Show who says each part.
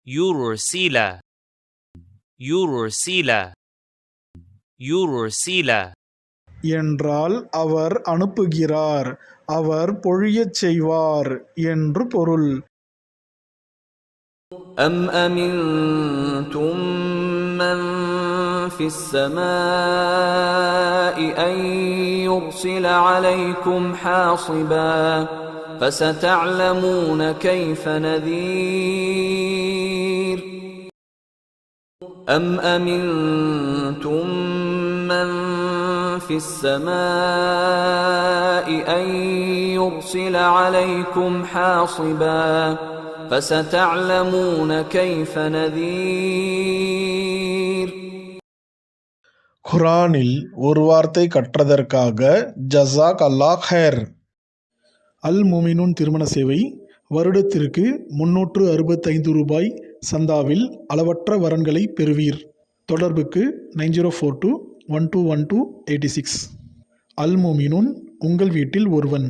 Speaker 1: يرسل يرسل يرسل
Speaker 2: என்றால் அவர் அனுப்புகிறார், அவர் பொழியச் செய்வார் என்று பொருள்.
Speaker 3: أم أمنتم من في السماء أن يرسل عليكم حاصبا فستعلمون كيف نذير أم أمنتم من في السماء أن يرسل عليكم حاصبا فستعلمون كيف نذير.
Speaker 2: குர்ஆனில் ஒரு வார்த்தை கற்றதற்காக ஜஸாக் அல்லாஹ் ஹைர். அல் முமினூன் திருமண சேவை வருடத்திற்கு 365 ரூபாய் சந்தாவில் அளவற்ற வரன்களை பெறுவீர். தொடர்புக்கு 9042 121286. அல் முமினூன், உங்கள் வீட்டில் ஒருவன்.